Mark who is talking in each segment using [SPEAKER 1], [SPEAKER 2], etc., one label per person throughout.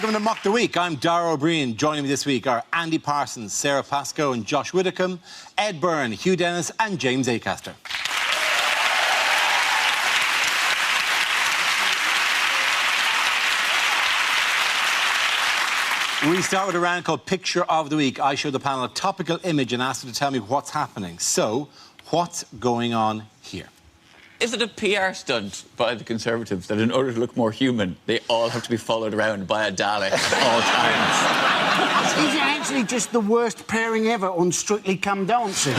[SPEAKER 1] Welcome to Mock the Week. I'm Dara O'Brien. Joining me this week are Andy Parsons, Sarah Pascoe and Josh Widdicombe, Ed Byrne, Hugh Dennis and James Acaster. We start with a round called Picture of the Week. I show the panel a topical image and ask them to tell me what's happening. So, what's going on here?
[SPEAKER 2] Is it a PR stunt by the Conservatives that in order to look more human, they all have to be followed around by a Dalek at all times?
[SPEAKER 3] Is it actually just the worst pairing ever on Strictly Come Dancing?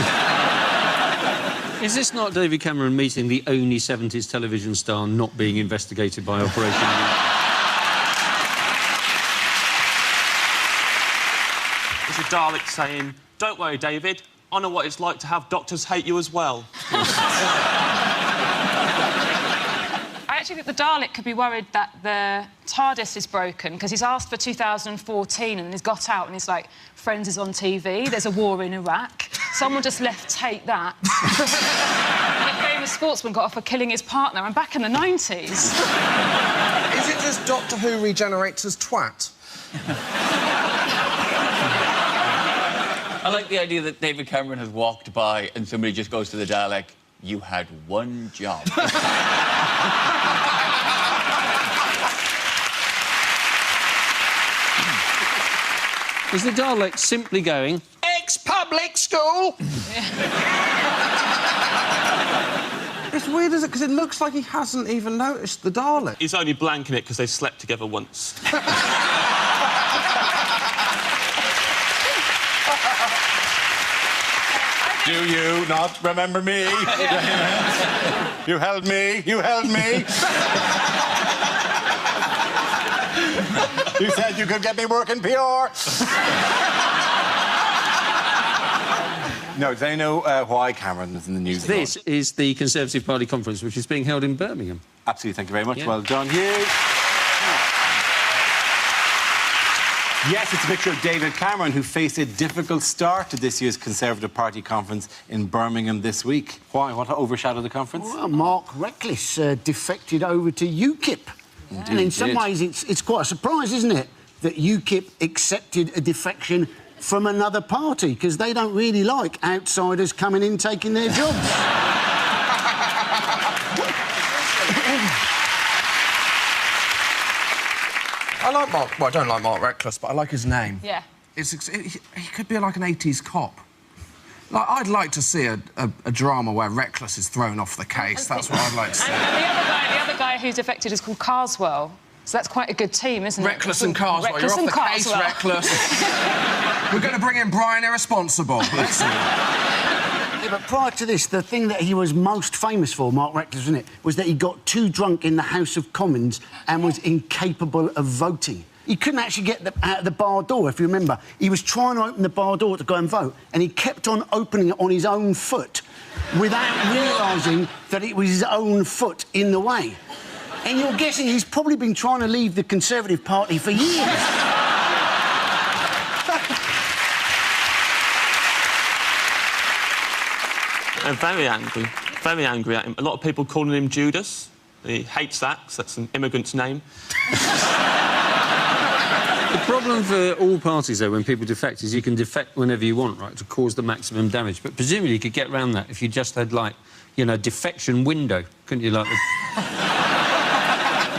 [SPEAKER 4] Is this not David Cameron meeting the only 70s television star not being investigated by Operation
[SPEAKER 5] It's a Dalek saying, "Don't worry, David, I know what it's like to have doctors hate you as well."
[SPEAKER 6] I actually think the Dalek could be worried that the TARDIS is broken because he's asked for 2014 and he's got out and he's like, Friends is on TV, there's a war in Iraq. Someone just left tape that. A famous sportsman got off for killing his partner. I'm back in the 90s.
[SPEAKER 7] Is it just Doctor Who regenerates as twat?
[SPEAKER 2] I like the idea that David Cameron has walked by and somebody just goes to the Dalek, "You had one job."
[SPEAKER 4] Is the Dalek simply going,
[SPEAKER 7] Ex-public school! It's weird, is it? Because it looks like he hasn't even noticed the Dalek.
[SPEAKER 5] He's only blanking it because they slept together once.
[SPEAKER 1] Do you not remember me? You held me. You held me. You said you could get me working PR. No, they know why Cameron is in the news.
[SPEAKER 4] This is the Conservative Party conference, which is being held in Birmingham.
[SPEAKER 1] Absolutely, thank you very much.
[SPEAKER 4] Yeah.
[SPEAKER 1] Well done, Hugh. Yes, it's a picture of David Cameron, who faced a difficult start to this year's Conservative Party conference in Birmingham this week. Why? What overshadowed the conference?
[SPEAKER 3] Well, Mark Reckless defected over to UKIP.
[SPEAKER 1] Indeed,
[SPEAKER 3] and in some
[SPEAKER 1] did.
[SPEAKER 3] ways, it's quite a surprise, isn't it, that UKIP accepted a defection from another party, because they don't really like outsiders coming in taking their jobs.
[SPEAKER 7] I like Mark... Well, I don't like Mark Reckless, but I like his name.
[SPEAKER 6] Yeah.
[SPEAKER 7] He could be like an 80s cop. Like, I'd like to see a drama where Reckless is thrown off the case. That's what I'd like to see.
[SPEAKER 6] And the other guy who's defected is called Carswell. So that's quite a good team, isn't it?
[SPEAKER 7] Reckless and Carswell.
[SPEAKER 6] Reckless
[SPEAKER 7] You're off the
[SPEAKER 6] and
[SPEAKER 7] case,
[SPEAKER 6] Carswell.
[SPEAKER 7] Reckless. We're going to bring in Brian Irresponsible. Let's see.
[SPEAKER 3] Yeah, but prior to this, the thing that he was most famous for, Mark Reckless, wasn't it, was that he got too drunk in the House of Commons and was incapable of voting. He couldn't actually get out of the bar door, if you remember. He was trying to open the bar door to go and vote, and he kept on opening it on his own foot without realising that it was his own foot in the way. And you're guessing he's probably been trying to leave the Conservative Party for years.
[SPEAKER 5] I'm very angry at him. A lot of people calling him Judas. He hates that, 'cause that's an immigrant's name.
[SPEAKER 4] The problem for all parties, though, when people defect, is you can defect whenever you want, right, to cause the maximum damage. But presumably you could get around that if you just had, like, you know, defection window, couldn't you? Like, you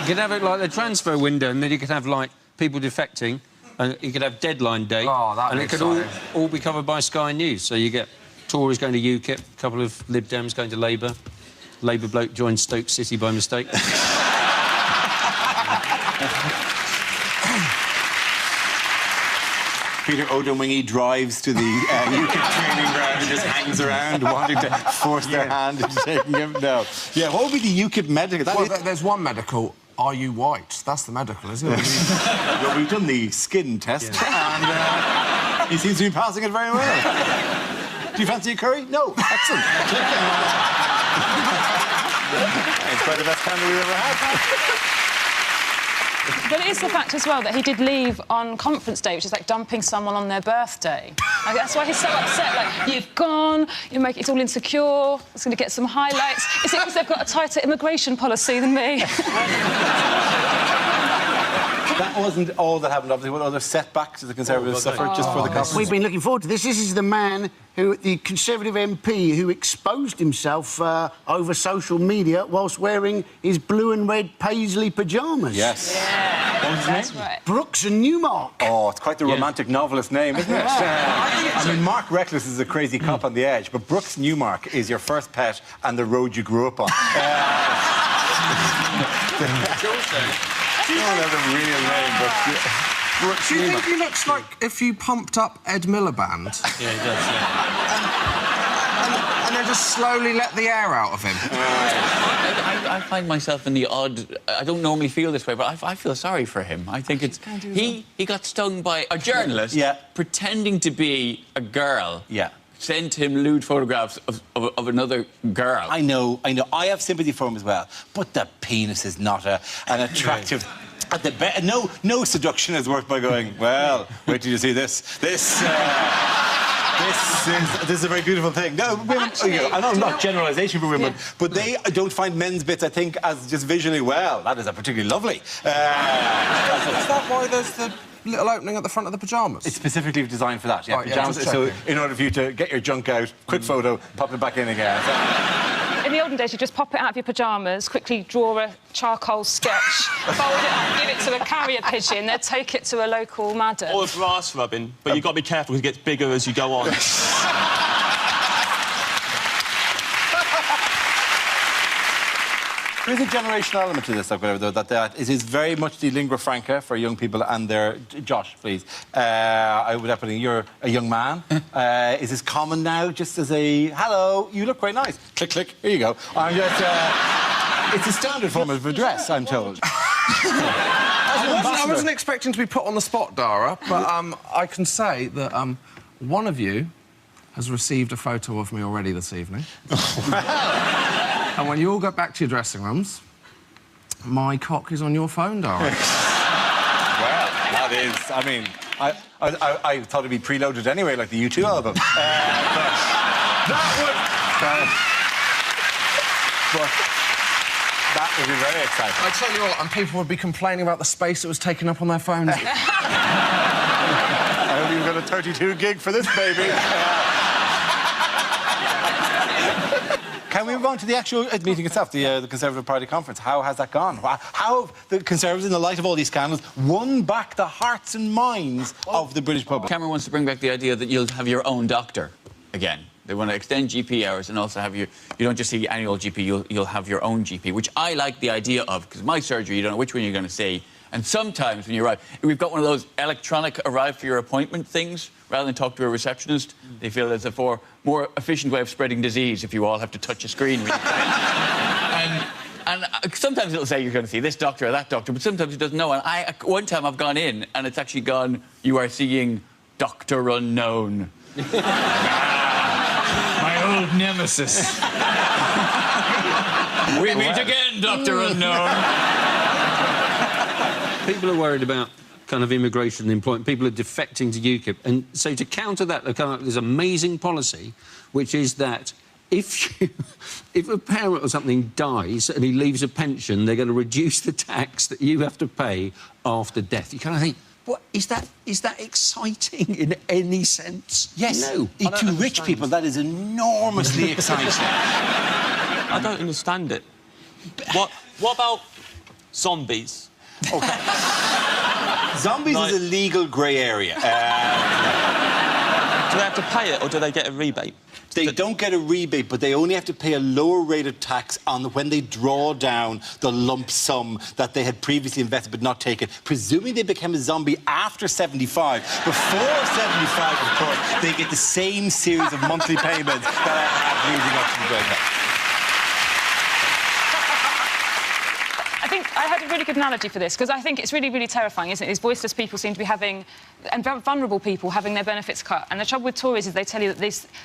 [SPEAKER 4] could have it like the transfer window, and then you could have, like, people defecting, and you could have deadline day, and it could all be covered by Sky News. So you get Tories going to UKIP, a couple of Lib Dems going to Labour, Labour bloke joined Stoke City by mistake.
[SPEAKER 1] Peter Odemwingie drives to the UKIP training ground and just hangs around, wanting to force their hand into taking him. No. Yeah, what would be the UKIP medical?
[SPEAKER 7] Well, there's one medical. Are you white? That's the medical, isn't it?
[SPEAKER 1] Well, we've done the skin test, and he seems to be passing it very well. Do you fancy a curry? No. Excellent. It's probably the best candle we've ever had.
[SPEAKER 6] But it is the fact as well that he did leave on conference day, which is like dumping someone on their birthday. Like, that's why he's so upset. Like, you've gone, it's all insecure, it's going to get some highlights. Is it because they've got a tighter immigration policy than me?
[SPEAKER 1] That wasn't all that happened, obviously. What other setbacks did the Conservatives suffer just for the conference?
[SPEAKER 3] We've been looking forward to this. This is the man who, the Conservative MP, who exposed himself over social media whilst wearing his blue and red paisley pyjamas.
[SPEAKER 1] Yes.
[SPEAKER 6] That's right.
[SPEAKER 3] Brooks and Newmark.
[SPEAKER 1] Oh, it's quite the romantic novelist name, isn't it? I mean, Mark Reckless is a crazy cop on the edge, but Brooks Newmark is your first pet and the road you grew up on. I don't have a real name, but...
[SPEAKER 7] Do you think he looks like if you pumped up Ed Miliband?
[SPEAKER 4] Yeah, he does, yeah.
[SPEAKER 7] And then just slowly let the air out of him?
[SPEAKER 2] I find myself in the odd... I don't normally feel this way, but I feel sorry for him. I think it's... He got stung by a journalist pretending to be a girl.
[SPEAKER 1] Yeah.
[SPEAKER 2] Sent him lewd photographs of another girl.
[SPEAKER 1] I know. I have sympathy for him as well. But the penis is not an attractive... No seduction is worth by going, well, wait till you see this. This is a very beautiful thing. No, women... I know, not generalisation for women, but they don't find men's bits, I think, as just visually, well, that is a particularly lovely.
[SPEAKER 7] Is that why there's the little opening at the front of the pyjamas?
[SPEAKER 1] It's specifically designed for that,
[SPEAKER 7] Right,
[SPEAKER 1] pyjamas. So in order for you to get your junk out, quick photo, pop it back in again.
[SPEAKER 6] In the olden days, you just pop it out of your pyjamas, quickly draw a charcoal sketch, fold it up, give it to a carrier pigeon, they'd take it to a local madam.
[SPEAKER 5] Or brass rubbing, but you've got to be careful because it gets bigger as you go on.
[SPEAKER 1] There is a generational element to this, though, that it is very much the lingua franca for young people and their... Josh, please. I would have put in, you're a young man. Is this common now, just as a, hello, you look very nice. Click, click, here you go. I'm just... it's a standard form of address, I'm told.
[SPEAKER 7] I wasn't expecting to be put on the spot, Dara, but I can say that one of you has received a photo of me already this evening. And when you all go back to your dressing rooms, my cock is on your phone, Dara.
[SPEAKER 1] Well, that is... I mean, I thought it'd be preloaded anyway, like the U2 album. But that would be very exciting.
[SPEAKER 7] I tell you what, and people would be complaining about the space it was taking up on their phones.
[SPEAKER 1] I hope you've got a 32 gig for this, baby. Can we move on to the actual meeting itself, the Conservative Party conference? How has that gone? How have the Conservatives, in the light of all these scandals, won back the hearts and minds of the British public?
[SPEAKER 2] Cameron wants to bring back the idea that you'll have your own doctor again. They want to extend GP hours and also have you don't just see annual GP, you'll have your own GP, which I like the idea of, because my surgery, you don't know which one you're going to see. And sometimes when you arrive, we've got one of those electronic arrive for your appointment things, rather than talk to a receptionist. They feel there's a more efficient way of spreading disease if you all have to touch a screen. Really. and sometimes it'll say you're going to see this doctor or that doctor, but sometimes it doesn't know. And one time I've gone in and it's actually gone, you are seeing Dr. Unknown. My old nemesis. We meet again, Dr. Unknown.
[SPEAKER 4] People are worried about kind of immigration and employment. People are defecting to UKIP. And so to counter that, there's amazing policy, which is that if a parent or something dies and he leaves a pension, they're going to reduce the tax that you have to pay after death. You kind of think, what is that exciting in any sense?
[SPEAKER 1] Yes.
[SPEAKER 4] No.
[SPEAKER 1] To rich people, that is enormously exciting.
[SPEAKER 5] I don't understand it. What about zombies?
[SPEAKER 1] OK. Zombies is a legal grey area.
[SPEAKER 5] Do they have to pay it, or do they get a rebate?
[SPEAKER 1] They don't get a rebate, but they only have to pay a lower rate of tax on when they draw down the lump sum that they had previously invested but not taken. Presuming they became a zombie after 75. Before 75, of course, they get the same series of monthly payments that I had leading up to the breakup.
[SPEAKER 6] I think I had a really good analogy for this, because I think it's really, really terrifying, isn't it? These voiceless people seem to be having, and vulnerable people having their benefits cut. And the trouble with Tories is they tell you that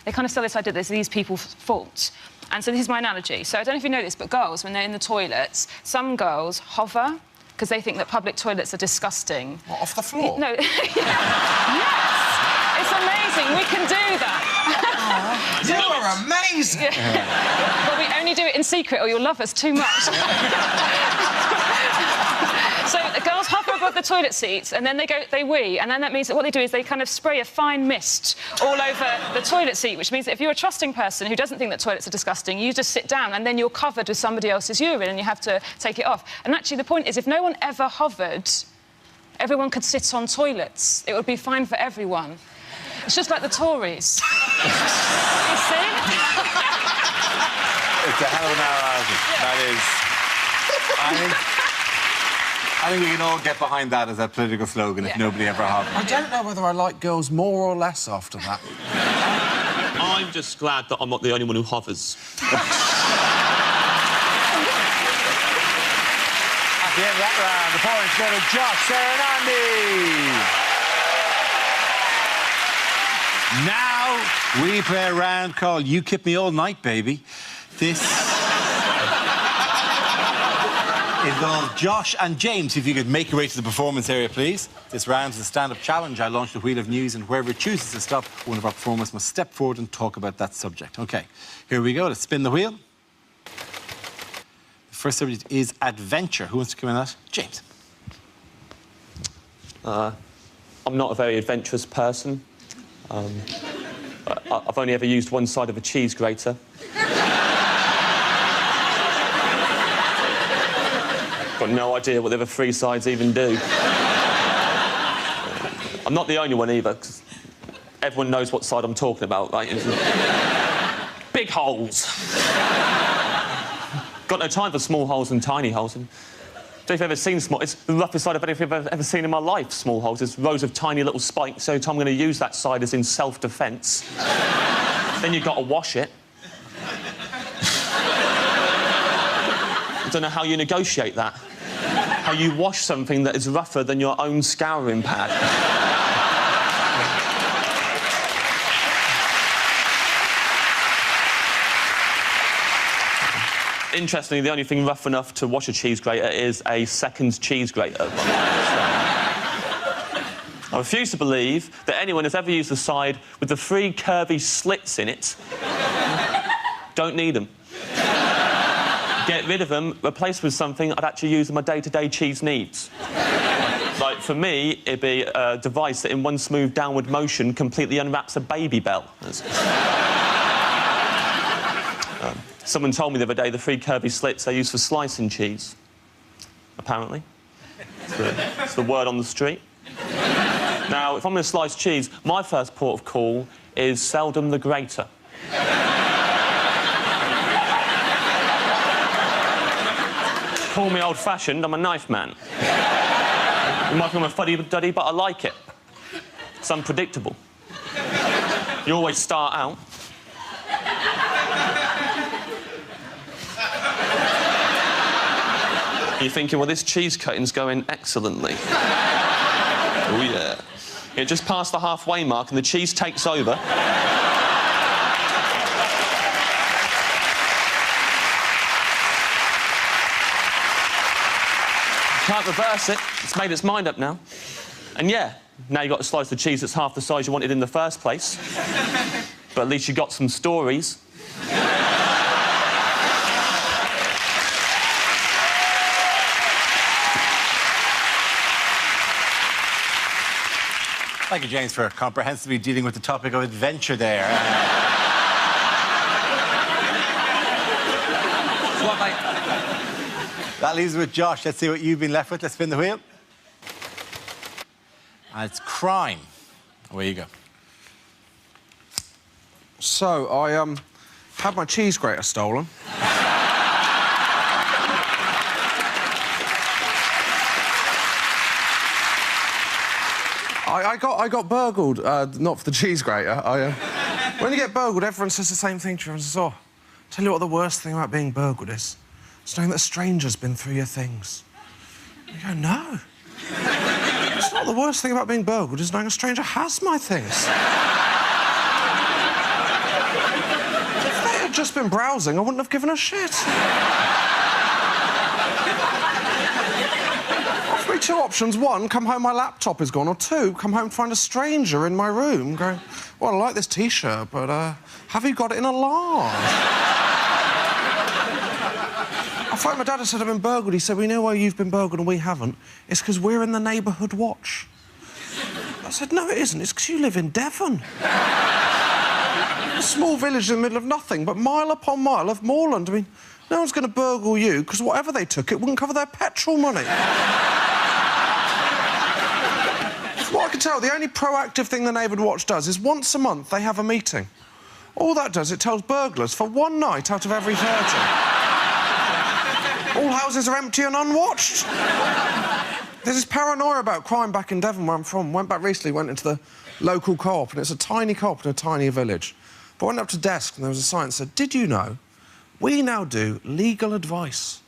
[SPEAKER 6] they kind of sell this idea that it's these people's fault. And so this is my analogy. So I don't know if you know this, but girls, when they're in the toilets, some girls hover because they think that public toilets are disgusting.
[SPEAKER 7] What, off the floor?
[SPEAKER 6] No. Yes! It's amazing. We can do that.
[SPEAKER 7] You are amazing!
[SPEAKER 6] But we only do it in secret or you'll love us too much. So the girls hover above the toilet seats, and then they wee, and then that means that what they do is they kind of spray a fine mist all over the toilet seat, which means that if you're a trusting person who doesn't think that toilets are disgusting, you just sit down, and then you're covered with somebody else's urine, and you have to take it off. And actually, the point is, if no one ever hovered, everyone could sit on toilets. It would be fine for everyone. It's just like the Tories. You see?
[SPEAKER 1] It's a hell of an analogy. That is... I think we can all get behind that as a political slogan if nobody ever hovered.
[SPEAKER 7] I don't know whether I like girls more or less after that.
[SPEAKER 5] I'm just glad that I'm not the only one who hovers.
[SPEAKER 1] At the end of that round, the points go to Josh, Sarah and Andy. Now we play a round called You Keep Me All Night, Baby. This involves Josh and James. If you could make your way to the performance area, please. This round is a stand-up challenge. I launch the wheel of news, and whoever chooses to stop, one of our performers must step forward and talk about that subject. OK, here we go. Let's spin the wheel. The first subject is adventure. Who wants to come in that? James.
[SPEAKER 5] I'm not a very adventurous person. I've only ever used one side of a cheese grater. Got no idea what the other three sides even do. I'm not the only one either, because everyone knows what side I'm talking about, right? Big holes. Got no time for small holes and tiny holes. And if you've ever seen small... It's the roughest side of anything I've ever seen in my life, small holes. There's rows of tiny little spikes, so every time I'm going to use that side is in self-defence. Then you've got to wash it. I don't know how you negotiate that. How you wash something that is rougher than your own scouring pad. Interestingly, the only thing rough enough to wash a cheese grater is a second cheese grater. I refuse to believe that anyone has ever used the side with the 3 curvy slits in it. Don't need them. Get rid of them, replace with something I'd actually use in my day-to-day cheese needs. Like, for me, it'd be a device that in one smooth downward motion completely unwraps a baby bell. Someone told me the other day the 3 curvy slits they use for slicing cheese. Apparently. It's the word on the street. Now, if I'm going to slice cheese, my first port of call is seldom the grater. Call me old-fashioned, I'm a knife man. You might think I'm a fuddy-duddy, but I like it. It's unpredictable. You always start out. You're thinking, well, this cheese cutting's going excellently. Oh, yeah. It just passed the halfway mark and the cheese takes over. Can't reverse it. It's made its mind up now. And yeah, now you've got to slice the cheese that's half the size you wanted in the first place. But at least you got some stories.
[SPEAKER 1] Thank you, James, for comprehensively dealing with the topic of adventure there. That leaves us with Josh. Let's see what you've been left with. Let's spin the wheel. And it's crime. Away you go.
[SPEAKER 7] So, I had my cheese grater stolen. I got burgled, not for the cheese grater. When you get burgled, everyone says the same thing to you. Everyone says, oh, tell you what the worst thing about being burgled is? It's knowing that a stranger's been through your things. And you go, no. It's not the worst thing about being burgled, is knowing a stranger has my things. If they had just been browsing, I wouldn't have given a shit. Offer me 2 options. 1, come home, my laptop is gone. Or 2, come home, find a stranger in my room going, well, I like this T-shirt, but have you got it in a large? I phoned my dad and said I've been burgled. He said, we know why you've been burgled and we haven't. It's because we're in the neighbourhood watch. I said, no, it isn't. It's because you live in Devon. A small village in the middle of nothing, but mile upon mile of moorland. I mean, no one's going to burgle you, because whatever they took, it wouldn't cover their petrol money. From what I can tell, the only proactive thing the Neighbourhood Watch does is once a month they have a meeting. All that does, it tells burglars for one night out of every 30. All houses are empty and unwatched. There's this paranoia about crime back in Devon, where I'm from. Went back recently, went into the local co-op, and it's a tiny co-op in a tiny village. But I went up to desk, and there was a sign that said, did you know we now do legal advice?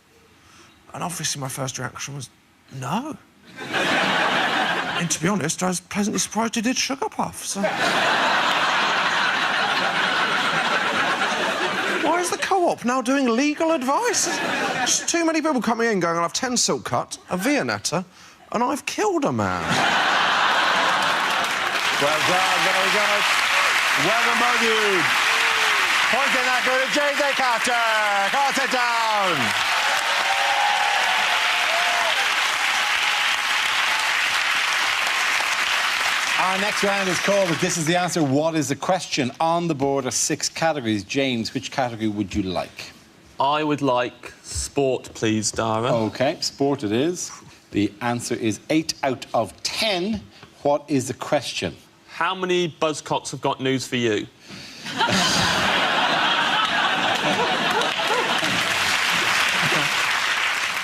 [SPEAKER 7] And obviously my first reaction was, no. And to be honest, I was pleasantly surprised you did Sugar Puff, so... Why is the co-op now doing legal advice? Just too many people coming in going, I'll have 10 silk cut, a Viennetta, and I've killed a man.
[SPEAKER 1] Well done, very good. Well done, both you. Point in that go to James A. Carter. Carter down. Our next round is called This Is the Answer, What is the Question? On the board are 6 categories. James, which category would you like?
[SPEAKER 5] I would like sport, please, Dara.
[SPEAKER 1] OK, sport it is. The answer is 8 out of 10. What is the question?
[SPEAKER 5] How many buzzcocks have got news for you?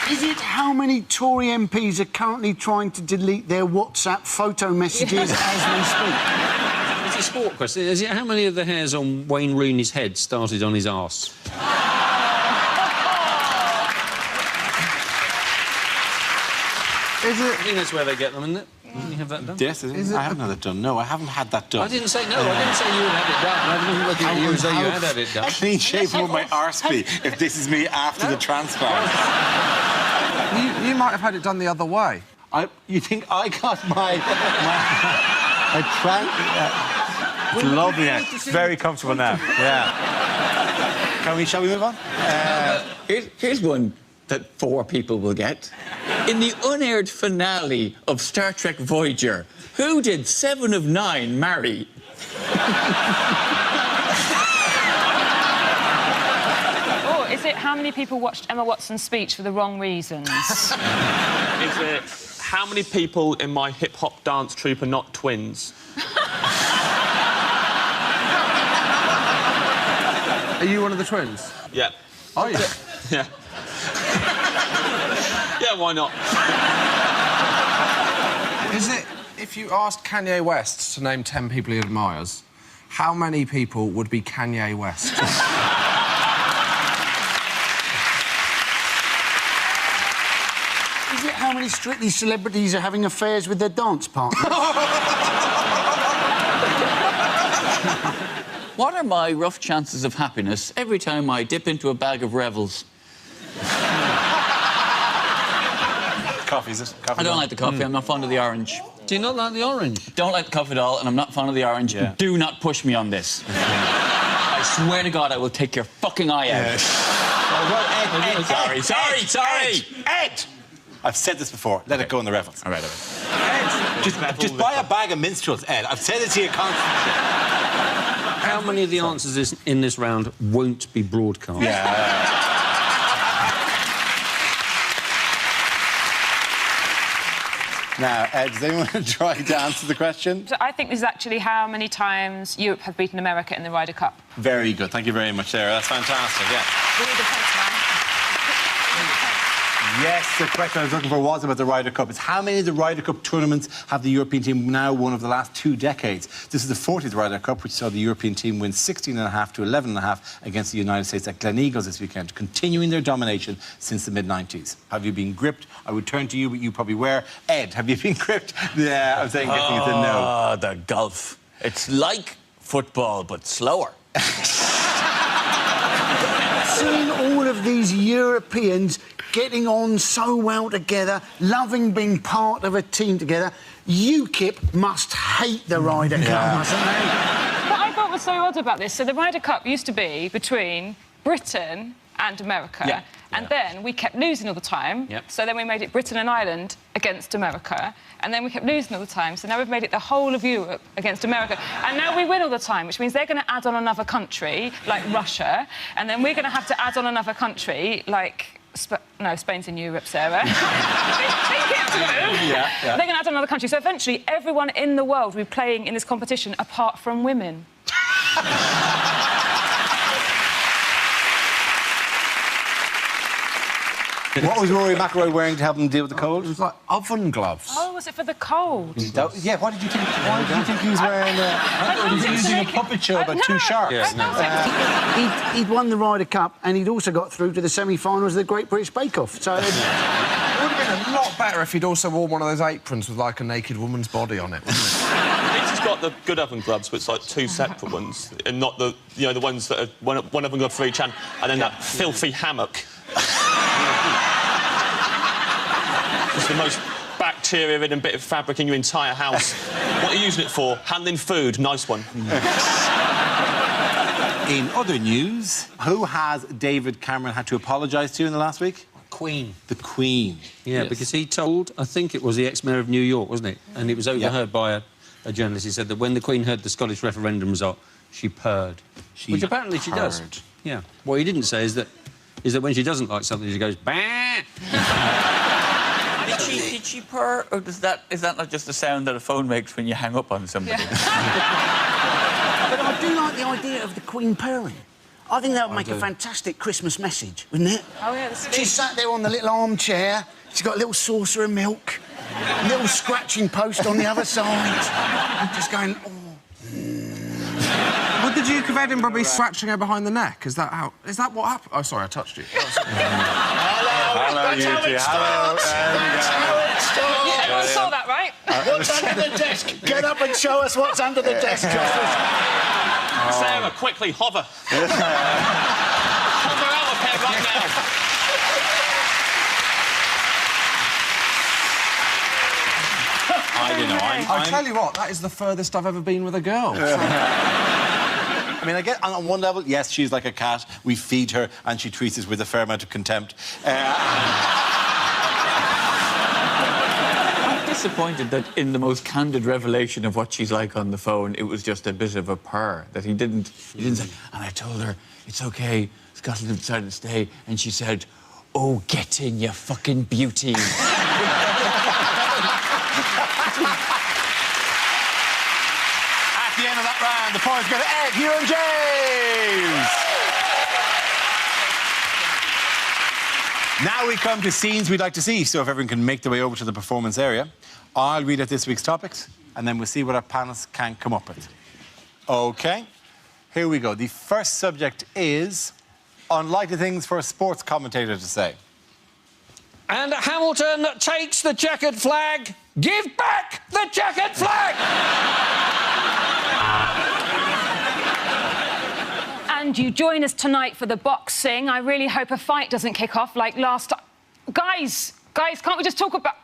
[SPEAKER 3] Is it how many Tory MPs are currently trying to delete their WhatsApp photo messages as we speak?
[SPEAKER 4] It's a sport question. Is it how many of the hairs on Wayne Rooney's head started on his arse?
[SPEAKER 3] Is it?
[SPEAKER 4] I think that's where they get them, isn't it? Didn't you have that done?
[SPEAKER 1] Yes, it is. I haven't had that done. No, I haven't had that done.
[SPEAKER 4] I didn't say no. I didn't say you had it done. I didn't look at you and say you had it done.
[SPEAKER 1] Clean shape would my arse be if this is me after the transplant?
[SPEAKER 7] You might have had it done the other way.
[SPEAKER 1] You think I got my it's lovely now. It's very comfortable now. Yeah. Shall we move on?
[SPEAKER 2] Here's one that 4 people will get. In the unaired finale of Star Trek Voyager, who did 7 of 9 marry?
[SPEAKER 6] Or is it how many people watched Emma Watson's speech for the wrong reasons?
[SPEAKER 5] Is it how many people in my hip-hop dance troupe are not twins?
[SPEAKER 7] Are you one of the twins?
[SPEAKER 5] Yeah.
[SPEAKER 7] Are you?
[SPEAKER 5] Yeah. Yeah, why not?
[SPEAKER 7] Is it, if you asked Kanye West to name 10 people he admires, how many people would be Kanye West?
[SPEAKER 3] Is it how many Strictly celebrities are having affairs with their dance partners?
[SPEAKER 2] What are my rough chances of happiness every time I dip into a bag of Revels?
[SPEAKER 1] Coffee, is it? Coffee
[SPEAKER 2] I don't like the coffee. I'm not fond of the orange.
[SPEAKER 4] Do you not like the orange?
[SPEAKER 2] Don't like the coffee at all, and I'm not fond of the orange.
[SPEAKER 1] Yeah.
[SPEAKER 2] Do not push me on this. I swear to God, I will take your fucking eye out. Sorry.
[SPEAKER 1] Ed! I've said this before. Let it go in the Revels.
[SPEAKER 2] All right.
[SPEAKER 1] Just buy a bag of minstrels, Ed. I've said it to you constantly.
[SPEAKER 4] How many of the answers in this round won't be broadcast?
[SPEAKER 1] Yeah. Now, Ed, does anyone want to try to answer the question?
[SPEAKER 6] So I think this is actually how many times Europe have beaten America in the Ryder Cup.
[SPEAKER 1] Very good. Thank you very much, Sarah. That's fantastic, yeah.
[SPEAKER 6] We need the points now.
[SPEAKER 1] Yes, the question I was looking for was about the Ryder Cup. It's how many of the Ryder Cup tournaments have the European team now won over the last 2 decades? This is the 40th Ryder Cup, which saw the European team win 16.5 to 11.5 against the United States at Gleneagles this weekend, continuing their domination since the mid-90s. Have you been gripped? I would turn to you, but you probably were. Ed, have you been gripped? Yeah, I'm saying guessing it's a no.
[SPEAKER 2] Oh, the golf. It's like football, but slower.
[SPEAKER 3] Seeing all of these Europeans getting on so well together, loving being part of a team together, UKIP must hate the Ryder Cup, mustn't they?
[SPEAKER 6] What I thought was so odd about this, so the Ryder Cup used to be between Britain and America.
[SPEAKER 1] Yeah.
[SPEAKER 6] And then we kept losing all the time.
[SPEAKER 4] Yep.
[SPEAKER 6] So then we made it Britain and Ireland against America. And then we kept losing all the time. So now we've made it the whole of Europe against America. And now we win all the time, which means they're going to add on another country, like Russia. And then we're going to have to add on another country, like... No, Spain's in Europe, Sarah.
[SPEAKER 1] Yeah.
[SPEAKER 6] They're going to add on another country. So eventually, everyone in the world will be playing in this competition apart from women.
[SPEAKER 1] What was Rory McIlroy wearing to help him deal with the
[SPEAKER 7] It
[SPEAKER 1] cold?
[SPEAKER 7] was like oven gloves.
[SPEAKER 6] Oh, was it for the cold?
[SPEAKER 1] Yeah, what did you think? Why did you think he was wearing...
[SPEAKER 6] He was
[SPEAKER 1] using a puppet show about two sharks.
[SPEAKER 3] He'd won the Ryder Cup and he'd also got through to the semi-finals of the Great British Bake Off. So
[SPEAKER 7] It would have been a lot better if he'd also worn one of those aprons with, like, a naked woman's body on it, wouldn't it?
[SPEAKER 5] At least he's got the good oven gloves, but it's like two separate ones, and not the, you know, the ones that are one oven glove for each hand, and then that filthy hammock. It's the most bacteria-ridden bit of fabric in your entire house. What are you using it for? Handling food. Nice one.
[SPEAKER 1] In other news, who has David Cameron had to apologise to in the last week?
[SPEAKER 4] Queen.
[SPEAKER 1] The Queen.
[SPEAKER 4] Yeah,
[SPEAKER 1] Yes.
[SPEAKER 4] because he told, I think it was the ex-mayor of New York, wasn't it? And it was overheard by a journalist. He said that when the Queen heard the Scottish referendum result, she purred. Which apparently she does.
[SPEAKER 1] purred.
[SPEAKER 4] Yeah. What he didn't say is that when she doesn't like something, she goes, bah!
[SPEAKER 2] Did she purr, or is that not just the sound that a phone makes when you hang up on somebody?
[SPEAKER 3] But I do like the idea of the Queen purring. I think that would make a fantastic Christmas message, wouldn't it?
[SPEAKER 6] Oh, yeah, the speech.
[SPEAKER 3] She's sat there on the little armchair. She's got a little saucer of milk, a little scratching post on the other side. Just going, oh.
[SPEAKER 7] Would the Duke of Edinburgh be scratching her behind the neck? Is that what happened? Oh, sorry, I touched you.
[SPEAKER 1] Hello, you two. Hello.
[SPEAKER 6] Yeah, everyone saw that, right?
[SPEAKER 3] What's under the desk? Get up and show us what's under the desk, Justice.
[SPEAKER 5] Sarah, quickly, hover. Hover out of here right now.
[SPEAKER 1] I don't know.
[SPEAKER 7] I tell you what, that is the furthest I've ever been with a girl.
[SPEAKER 1] I mean, I get on one level, yes, she's like a cat. We feed her, and she treats us with a fair amount of contempt.
[SPEAKER 2] I'm disappointed that in the most candid revelation of what she's like on the phone, it was just a bit of a purr. That he didn't say, and I told her, it's OK, Scotland have decided to stay, and she said, oh, get in, you fucking beauty.
[SPEAKER 1] At the end of that round, the points go to Ed, Hugh and James. Now we come to scenes we'd like to see, so if everyone can make their way over to the performance area, I'll read out this week's topics, and then we'll see what our panelists can come up with. OK, here we go. The first subject is unlikely things for a sports commentator to say.
[SPEAKER 4] And Hamilton takes the checkered flag. Give back the checkered flag!
[SPEAKER 6] And you join us tonight for the boxing. I really hope a fight doesn't kick off like last time. Guys, can't we just talk about...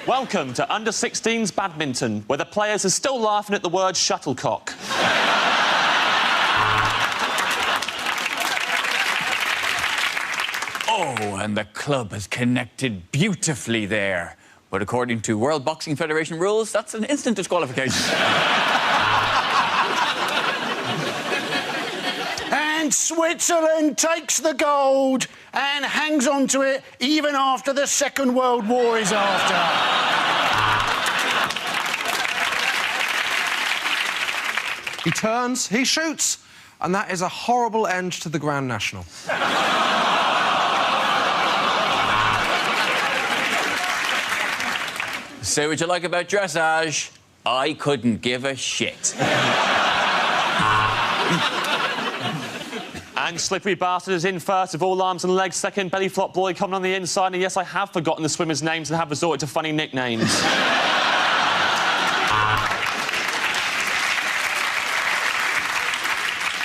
[SPEAKER 5] Welcome to Under-16s badminton, where the players are still laughing at the word shuttlecock.
[SPEAKER 2] Oh, and the club has connected beautifully there. But according to World Boxing Federation rules, that's an instant disqualification.
[SPEAKER 3] And Switzerland takes the gold and hangs on to it even after the Second World War is after.
[SPEAKER 7] He turns, he shoots, and that is a horrible end to the Grand National.
[SPEAKER 2] Say what you like about dressage, I couldn't give a shit.
[SPEAKER 5] And Slippery Bastard is in first, with all arms and legs second. Belly Flop Boy coming on the inside. And yes, I have forgotten the swimmers' names and have resorted to funny nicknames.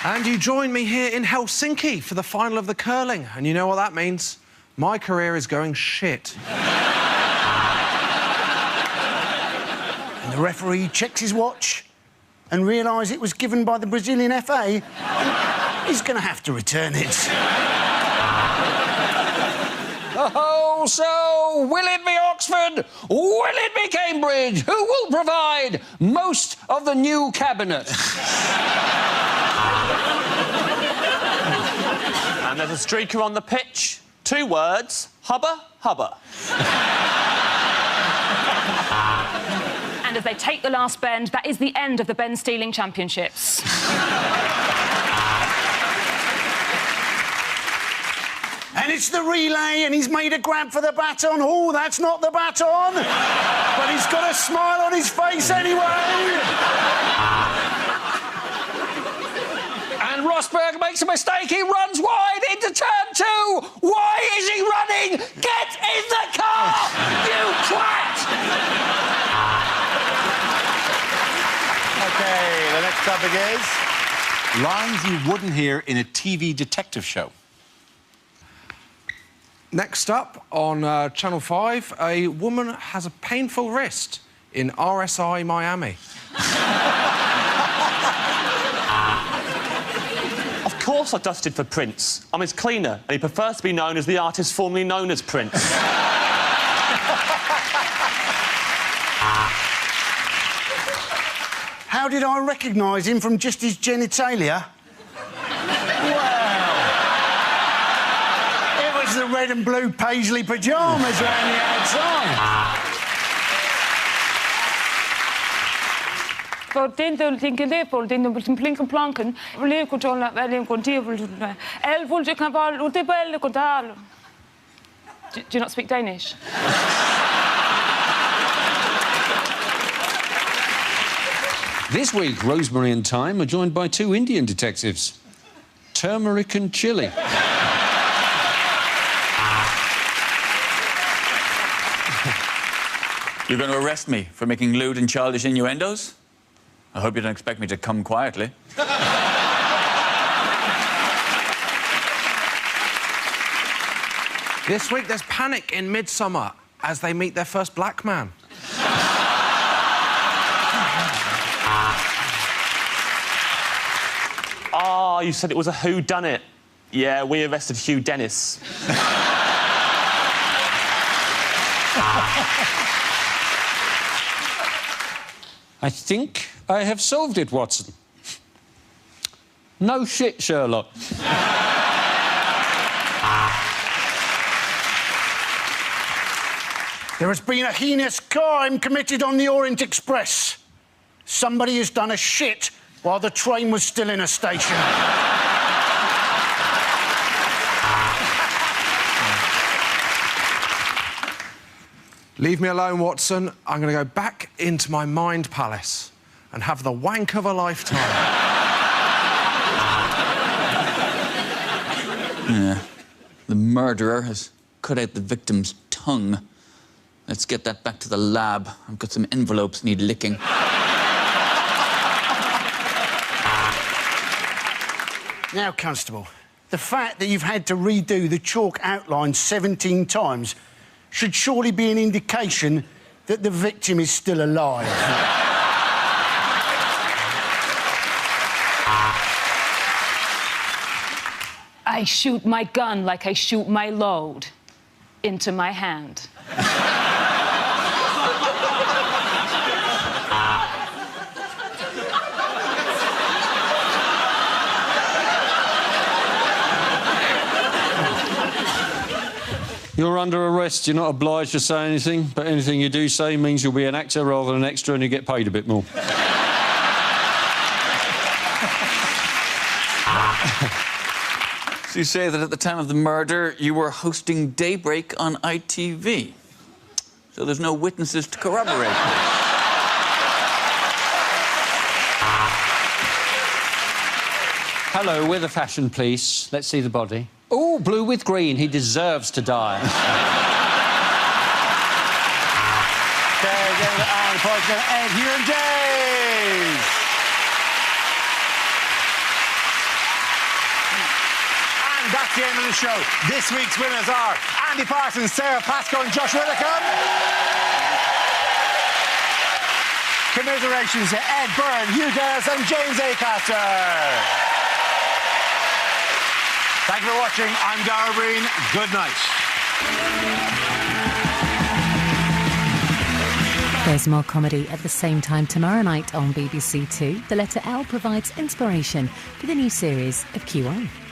[SPEAKER 7] And you join me here in Helsinki for the final of the curling. And you know what that means? My career is going shit.
[SPEAKER 3] And the referee checks his watch and realise it was given by the Brazilian FA, he's going to have to return it.
[SPEAKER 4] Oh, so will it be Oxford? Will it be Cambridge? Who will provide most of the new cabinet?
[SPEAKER 5] And there's a streaker on the pitch. 2 words, hubba, hubba.
[SPEAKER 6] And as they take the last bend, that is the end of the Ben Stealing Championships.
[SPEAKER 3] And it's the relay, and he's made a grab for the baton. Oh, that's not the baton. But he's got a smile on his face anyway.
[SPEAKER 4] And Rosberg makes a mistake. He runs wide into turn 2. Why is he running? Get in the car, you twat!
[SPEAKER 1] OK, the next topic is lines you wouldn't hear in a TV detective show.
[SPEAKER 7] Next up, on Channel 5, a woman has a painful wrist in RSI Miami.
[SPEAKER 5] Of course I dusted for Prince. I'm his cleaner, and he prefers to be known as the artist formerly known as Prince.
[SPEAKER 3] How did I recognise him from just his genitalia? The red and blue paisley pyjamas around the outside.
[SPEAKER 6] Do you not speak Danish?
[SPEAKER 4] This week, Rosemary and Thyme are joined by 2 Indian detectives. Turmeric and chilli.
[SPEAKER 2] You're going to arrest me for making lewd and childish innuendos? I hope you don't expect me to come quietly.
[SPEAKER 7] This week, there's panic in Midsummer as they meet their first black man.
[SPEAKER 5] Ah, you said it was a whodunit. Yeah, we arrested Hugh Dennis.
[SPEAKER 4] I think I have solved it, Watson. No shit, Sherlock.
[SPEAKER 3] There has been a heinous crime committed on the Orient Express. Somebody has done a shit while the train was still in a station.
[SPEAKER 7] Leave me alone, Watson. I'm going to go back into my mind palace and have the wank of a lifetime.
[SPEAKER 2] Yeah. The murderer has cut out the victim's tongue. Let's get that back to the lab. I've got some envelopes need licking.
[SPEAKER 3] Now, Constable, the fact that you've had to redo the chalk outline 17 times should surely be an indication that the victim is still alive.
[SPEAKER 6] I shoot my gun like I shoot my load into my hand.
[SPEAKER 4] You're under arrest. You're not obliged to say anything, but anything you do say means you'll be an actor rather than an extra and you get paid a bit more.
[SPEAKER 2] So you say that at the time of the murder, you were hosting Daybreak on ITV. So there's no witnesses to corroborate this.
[SPEAKER 4] Hello, we're the fashion police. Let's see the body. Oh, blue with green. He deserves to die.
[SPEAKER 1] Okay, again, and the party's going to end here in days. And that's the end of the show. This week's winners are Andy Parsons, Sarah Pascoe and Josh Widdicombe.
[SPEAKER 3] Commiserations to Ed Byrne, Hugh Dennis and James Acaster. Thank you for watching. I'm Dara Breen. Good night.
[SPEAKER 8] There's more comedy at the same time tomorrow night on BBC Two. The letter L provides inspiration for the new series of Q1.